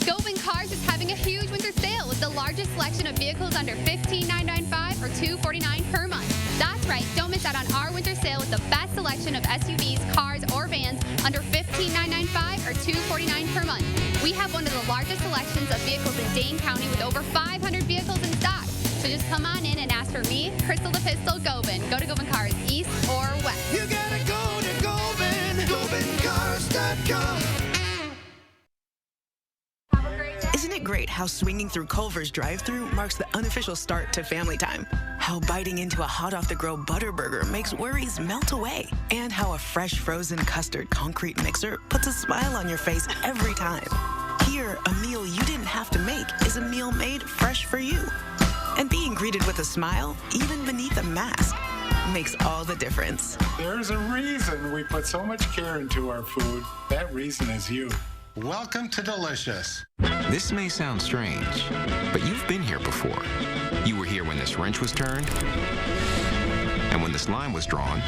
Govan Cars is having a huge winter sale with the largest selection of vehicles under $15,995 or $249 per month. That's right, don't miss out on our winter sale with the best selection of SUVs, cars, or vans under $15,995 or $249 per month. We have one of the largest selections of vehicles in Dane County with over 500 vehicles in stock. So just come on in and ask for me, Crystal the Pistol, Govan. Go to Govan Cars, east or west. You gotta go to Govan, GovanCars.com. Isn't it great how swinging through Culver's drive-thru marks the unofficial start to family time? How biting into a hot-off-the-grill Butterburger makes worries melt away? And how a fresh frozen custard concrete mixer puts a smile on your face every time? Here, a meal you didn't have to make is a meal made fresh for you. And being greeted with a smile, even beneath a mask, makes all the difference. There's a reason we put so much care into our food. That reason is you. Welcome to Delicious. This may sound strange, but you've been here before. You were here when this wrench was turned, and when this line was drawn.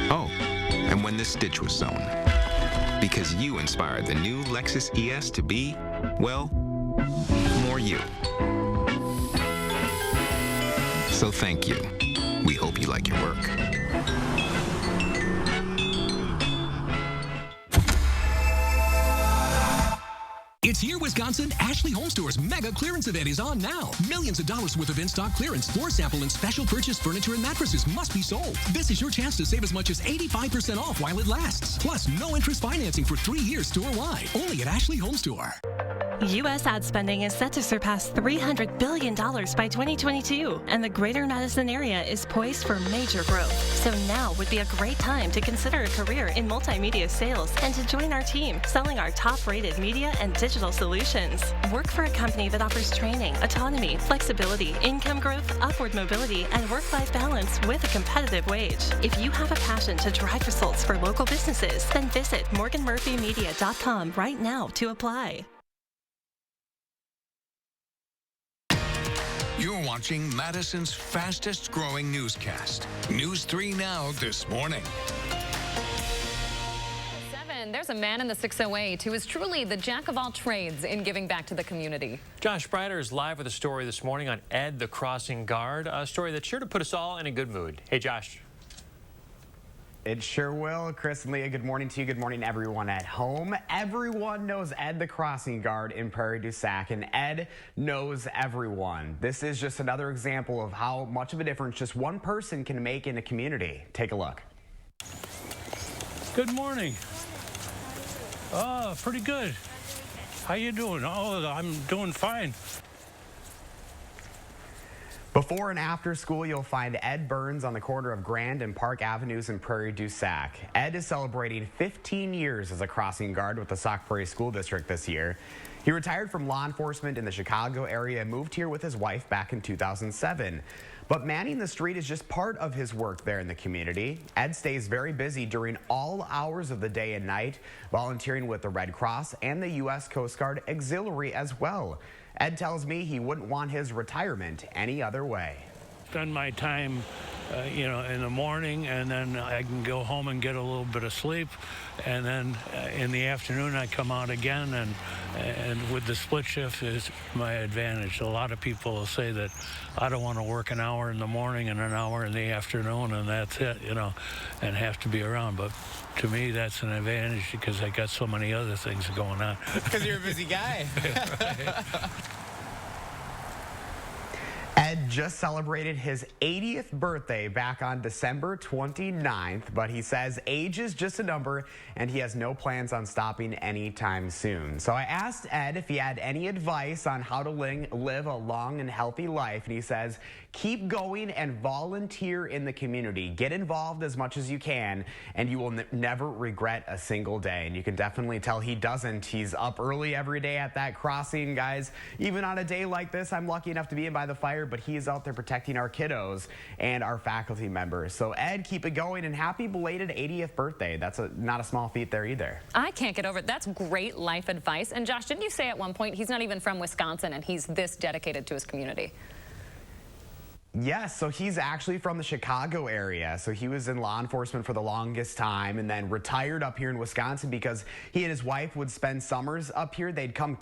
Oh, and when this stitch was sewn. Because you inspired the new Lexus ES to be, well, more you. So thank you. We hope you like your work. It's here, Wisconsin. Ashley Home Store's mega clearance event is on now. Millions of dollars worth of in-stock clearance, floor sample, and special purchase furniture and mattresses must be sold. This is your chance to save as much as 85% off while it lasts. Plus, no interest financing for 3 years store-wide. Only at Ashley Home Store. U.S. ad spending is set to surpass $300 billion by 2022, and the greater Madison area is poised for major growth. So now would be a great time to consider a career in multimedia sales and to join our team selling our top-rated media and digital solutions. Work for a company that offers training, autonomy, flexibility, income growth, upward mobility, and work-life balance with a competitive wage. If you have a passion to drive results for local businesses, then visit You're watching Madison's fastest growing newscast. News 3 Now this morning. There's a man in the 608 who is truly the jack of all trades in giving back to the community. Josh Sprider is live with a story this morning on Ed the Crossing Guard, a story that's sure to put us all in a good mood. Hey, Josh. It sure will. Chris and Leah, good morning to you. Good morning, everyone at home. Everyone knows Ed the Crossing Guard in Prairie du Sac, and Ed knows everyone. This is just another example of how much of a difference just one person can make in a community. Take a look. Good morning. Oh, pretty good. How you doing? Oh, I'm doing fine. Before and after school, you'll find Ed Burns on the corner of Grand and Park Avenues in Prairie du Sac. Ed is celebrating 15 years as a crossing guard with the Sauk Prairie School District this year. He retired from law enforcement in the Chicago area and moved here with his wife back in 2007. But manning the street is just part of his work there in the community. Ed stays very busy during all hours of the day and night, volunteering with the Red Cross and the U.S. Coast Guard Auxiliary as well. Ed tells me he wouldn't want his retirement any other way. Spend my time, in the morning, and then I can go home and get a little bit of sleep, and then in the afternoon I come out again, and with the split shift is my advantage. A lot of people will say that I don't want to work an hour in the morning and an hour in the afternoon, and that's it, and have to be around. But to me, that's an advantage because I got so many other things going on. Because you're a busy guy. Ed just celebrated his 80th birthday back on December 29th, but he says age is just a number and he has no plans on stopping anytime soon. So I asked Ed if he had any advice on how to live a long and healthy life, and he says, keep going and volunteer in the community. Get involved as much as you can, and you will never regret a single day. And you can definitely tell he doesn't. He's up early every day at that crossing, guys. Even on a day like this, I'm lucky enough to be in by the fire, but he is out there protecting our kiddos and our faculty members. So Ed, keep it going, and happy belated 80th birthday. That's not a small feat there either. I can't get over it. That's great life advice. And Josh, didn't you say at one point he's not even from Wisconsin and he's this dedicated to his community? Yes, so he's actually from the Chicago area. So he was in law enforcement for the longest time and then retired up here in Wisconsin because he and his wife would spend summers up here. They'd come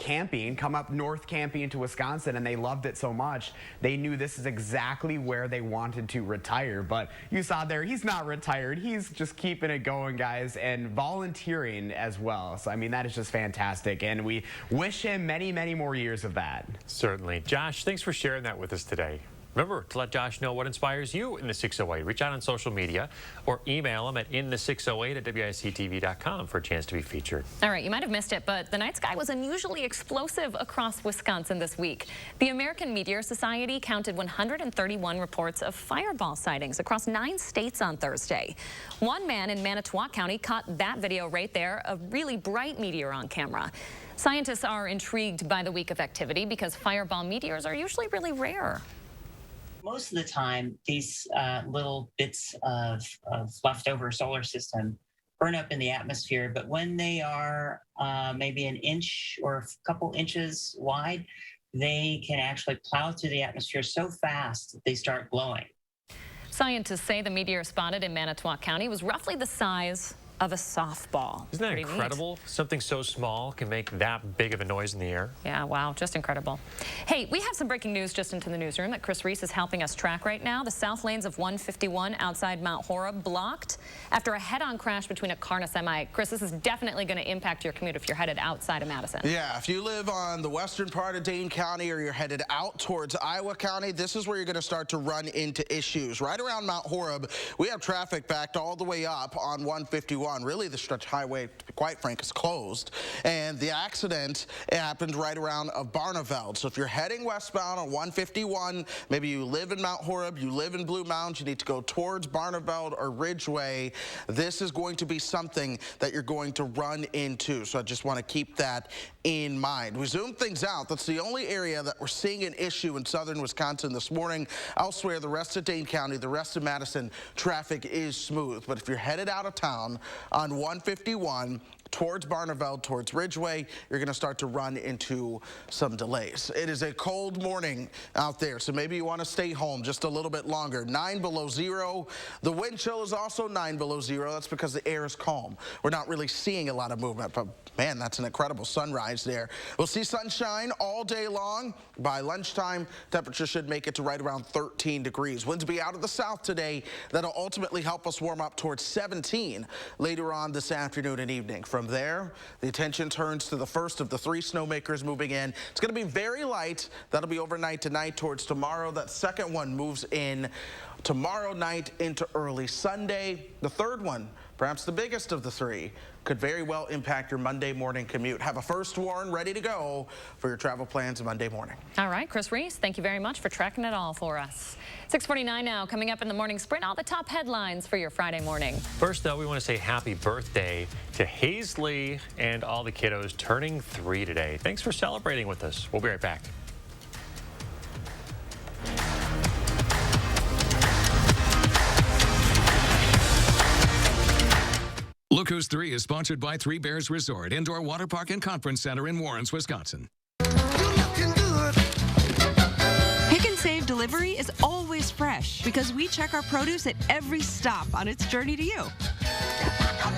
up north camping to Wisconsin, and they loved it so much. They knew this is exactly where they wanted to retire. But you saw there, he's not retired. He's just keeping it going, guys, and volunteering as well. So, I mean, that is just fantastic. And we wish him many, many more years of that. Certainly. Josh, thanks for sharing that with us today. Remember to let Josh know what inspires you in the 608. Reach out on social media or email him at inthe608@WISC-TV.com for a chance to be featured. All right, you might have missed it, but the night sky was unusually explosive across Wisconsin this week. The American Meteor Society counted 131 reports of fireball sightings across 9 states on Thursday. One man in Manitowoc County caught that video right there, a really bright meteor on camera. Scientists are intrigued by the week of activity because fireball meteors are usually really rare. Most of the time, these little bits of leftover solar system burn up in the atmosphere, but when they are maybe an inch or a couple inches wide, they can actually plow through the atmosphere so fast that they start glowing. Scientists say the meteor spotted in Manitowoc County was roughly the size of a softball. Isn't that Pretty incredible? neat. Something so small can make that big of a noise in the air. Yeah, wow, just incredible. Hey, we have some breaking news just into the newsroom that Chris Reese is helping us track right now. The south lanes of 151 outside Mount Horeb blocked after a head-on crash between a car and a semi. Chris, this is definitely going to impact your commute if you're headed outside of Madison. Yeah, if you live on the western part of Dane County or you're headed out towards Iowa County, this is where you're going to start to run into issues. Right around Mount Horeb, we have traffic backed all the way up on 151. Really, the stretch highway, to be quite frank, is closed. And the accident happened right around Barneveld. So if you're heading westbound on 151, maybe you live in Mount Horeb, you live in Blue Mounds, you need to go towards Barneveld or Ridgeway, this is going to be something that you're going to run into. So I just want to keep that in mind. We zoom things out. That's the only area that we're seeing an issue in southern Wisconsin this morning. Elsewhere, the rest of Dane County, the rest of Madison, traffic is smooth. But if you're headed out of town on 151, towards Barneveld, towards Ridgeway, you're going to start to run into some delays. It is a cold morning out there, so maybe you want to stay home just a little bit longer. 9 below zero. The wind chill is also 9 below zero. That's because the air is calm. We're not really seeing a lot of movement, but man, that's an incredible sunrise there. We'll see sunshine all day long. By lunchtime, temperature should make it to right around 13 degrees. Winds will be out of the south today. That'll ultimately help us warm up towards 17 later on this afternoon and evening. From there, the attention turns to the first of the 3 snowmakers moving in. It's going to be very light. That'll be overnight tonight towards tomorrow. That second one moves in tomorrow night into early Sunday. The third one, perhaps the biggest of the 3, could very well impact your Monday morning commute. Have a first warn ready to go for your travel plans Monday morning. All right, Chris Reese, thank you very much for tracking it all for us. 6:49 now, coming up in the morning sprint, all the top headlines for your Friday morning. First, though, we want to say happy birthday to Hazley and all the kiddos turning 3 today. Thanks for celebrating with us. We'll be right back. Look Who's 3 is sponsored by Three Bears Resort, Indoor Water Park and Conference Center in Warrens, Wisconsin. Pick and Save delivery is always fresh because we check our produce at every stop on its journey to you.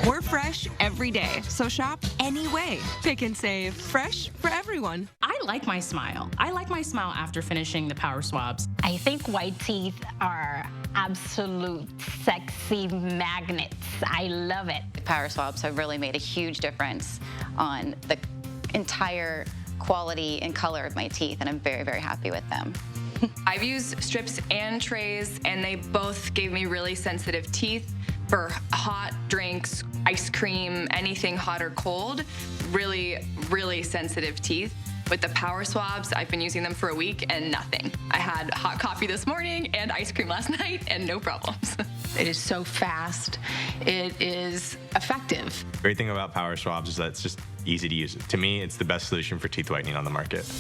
We're fresh every day, so shop any way. Pick and Save, fresh for everyone. I like my smile. I like my smile after finishing the power swabs. I think white teeth are absolute sexy magnets. I love it. Power swabs have really made a huge difference on the entire quality and color of my teeth, and I'm very, very happy with them. I've used strips and trays, and they both gave me really sensitive teeth for hot drinks, ice cream, anything hot or cold. Really, really sensitive teeth. With the power swabs, I've been using them for a week and nothing. I had hot coffee this morning and ice cream last night and no problems. It is so fast. It is effective. Great thing about power swabs is that it's just easy to use. To me, it's the best solution for teeth whitening on the market.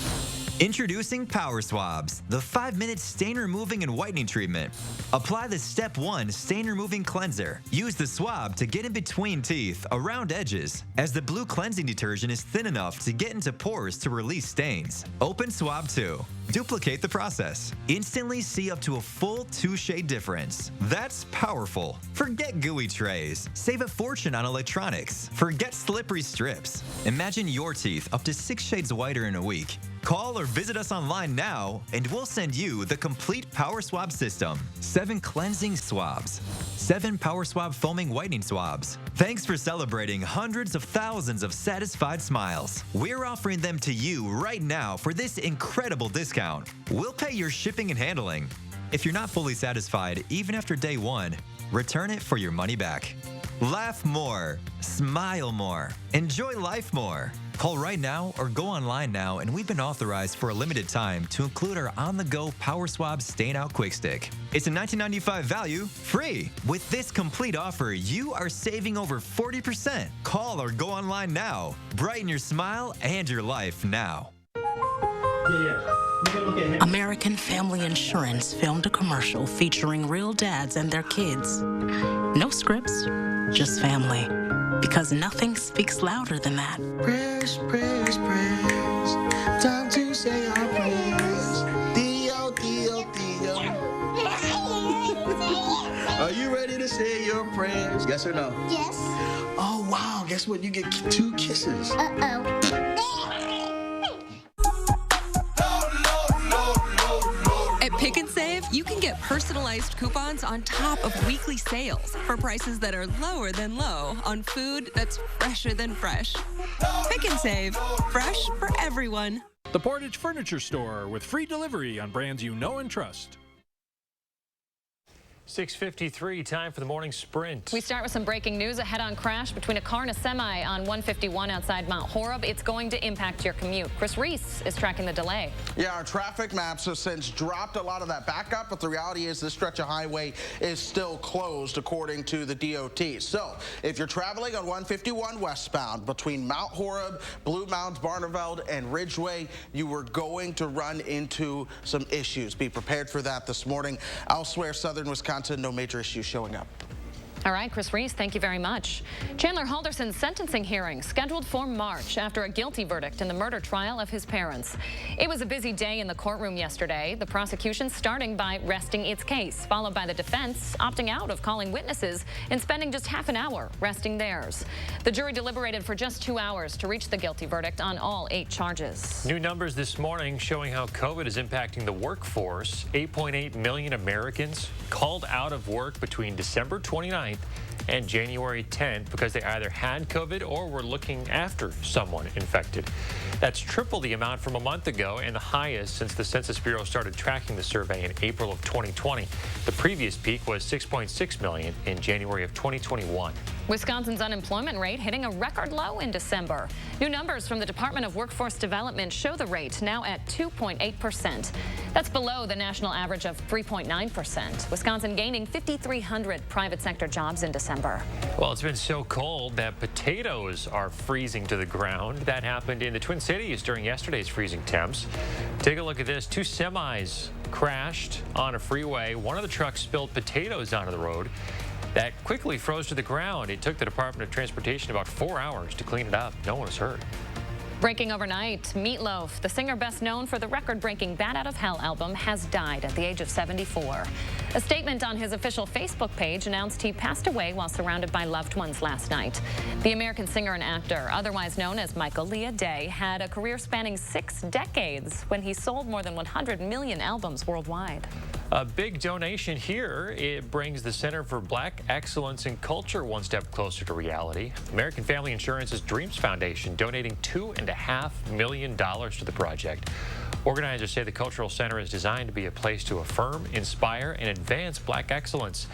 Introducing Power Swabs, the 5-minute stain removing and whitening treatment. Apply the Step 1 stain removing cleanser. Use the swab to get in between teeth, around edges, as the blue cleansing detergent is thin enough to get into pores to release stains. Open Swab 2. Duplicate the process. Instantly see up to a full 2-shade difference. That's powerful. Forget gooey trays. Save a fortune on electronics. Forget slippery strips. Imagine your teeth up to 6 shades whiter in a week. Call or visit us online now, and we'll send you the complete Power Swab system. 7 cleansing swabs. 7 Power Swab foaming whitening swabs. Thanks for celebrating hundreds of thousands of satisfied smiles. We're offering them to you right now for this incredible discount. We'll pay your shipping and handling. If you're not fully satisfied, even after day 1, return it for your money back. Laugh more. Smile more. Enjoy life more. Call right now or go online now, and we've been authorized for a limited time to include our on-the-go Power Swab Stain Out Quick Stick. It's a $19.95 value, free. With this complete offer, you are saving over 40%. Call or go online now. Brighten your smile and your life now. American Family Insurance filmed a commercial featuring real dads and their kids. No scripts, just family. Because nothing speaks louder than that. Prayers, prayers, prayers. Time to say our prayers. Dio, Dio, Dio. Are you ready to say your prayers? Yes or no? Yes. Oh, wow. Guess what? You get 2 kisses. At Pick and Save, you can get personalized coupons on top of weekly sales for prices that are lower than low on food that's fresher than fresh. Pick and Save, fresh for everyone. The Portage Furniture Store with free delivery on brands you know and trust. 6:53, time for the morning sprint. We start with some breaking news. A head-on crash between a car and a semi on 151 outside Mount Horeb. It's going to impact your commute. Chris Reese is tracking the delay. Yeah, our traffic maps have since dropped a lot of that backup, but the reality is this stretch of highway is still closed according to the DOT. So if you're traveling on 151 westbound between Mount Horeb, Blue Mounds, Barneveld, and Ridgeway, you were going to run into some issues. Be prepared for that this morning. Elsewhere, southern Wisconsin, no major issues showing up. All right, Chris Reese, thank you very much. Chandler Halderson's sentencing hearing scheduled for March after a guilty verdict in the murder trial of his parents. It was a busy day in the courtroom yesterday. The prosecution starting by resting its case, followed by the defense opting out of calling witnesses and spending just half an hour resting theirs. The jury deliberated for just 2 hours to reach the guilty verdict on all 8 charges. New numbers this morning showing how COVID is impacting the workforce. 8.8 million Americans called out of work between December 29th and January 10th because they either had COVID or were looking after someone infected. That's triple the amount from a month ago and the highest since the Census Bureau started tracking the survey in April of 2020. The previous peak was 6.6 million in January of 2021. Wisconsin's unemployment rate hitting a record low in December. New numbers from the Department of Workforce Development show the rate now at 2.8%. That's below the national average of 3.9%. Wisconsin gaining 5,300 private sector jobs in December. Well, it's been so cold that potatoes are freezing to the ground. That happened in the Twin Cities during yesterday's freezing temps. Take a look at this. 2 semis crashed on a freeway. One of the trucks spilled potatoes onto the road. That quickly froze to the ground. It took the Department of Transportation about 4 hours to clean it up. No one was hurt. Breaking overnight, Meatloaf, the singer best known for the record-breaking Bat Out of Hell album, has died at the age of 74. A statement on his official Facebook page announced he passed away while surrounded by loved ones last night. The American singer and actor, otherwise known as Michael Leah Day, had a career spanning 6 decades when he sold more than 100 million albums worldwide. A big donation here. It brings the Center for Black Excellence in Culture one step closer to reality. American Family Insurance's Dreams Foundation donating $2.5 million to the project. Organizers say the Cultural Center is designed to be a place to affirm, inspire, and advance Black excellence.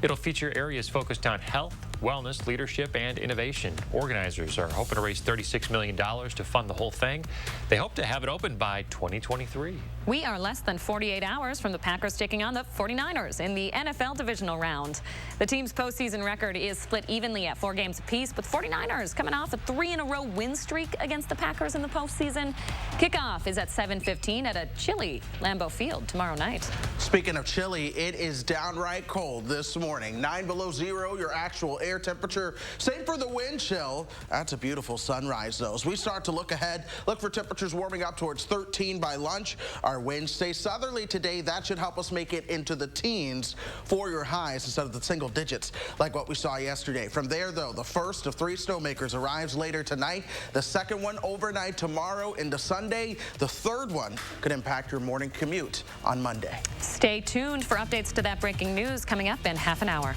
It'll feature areas focused on health, wellness, leadership, and innovation. Organizers are hoping to raise $36 million to fund the whole thing. They hope to have it open by 2023. We are less than 48 hours from the Packers taking on the 49ers in the NFL Divisional Round. The team's postseason record is split evenly at 4 games apiece, with 49ers coming off a 3-in-a-row win streak against the Packers in the postseason. Kickoff is at 7:15 at a chilly Lambeau Field tomorrow night. Speaking of chilly, it is downright cold this morning. 9 below 0, your actual air temperature. Same for the wind chill. That's a beautiful sunrise, though. As we start to look ahead, look for temperatures warming up towards 13 by lunch. Our winds stay southerly today. That should help us make it into the teens for your highs instead of the single digits like what we saw yesterday. From there, though, the first of 3 snowmakers arrives later tonight. The second one overnight tomorrow into Sunday. The third one could impact your morning commute on Monday. Stay tuned for updates to that breaking news coming up in half an hour.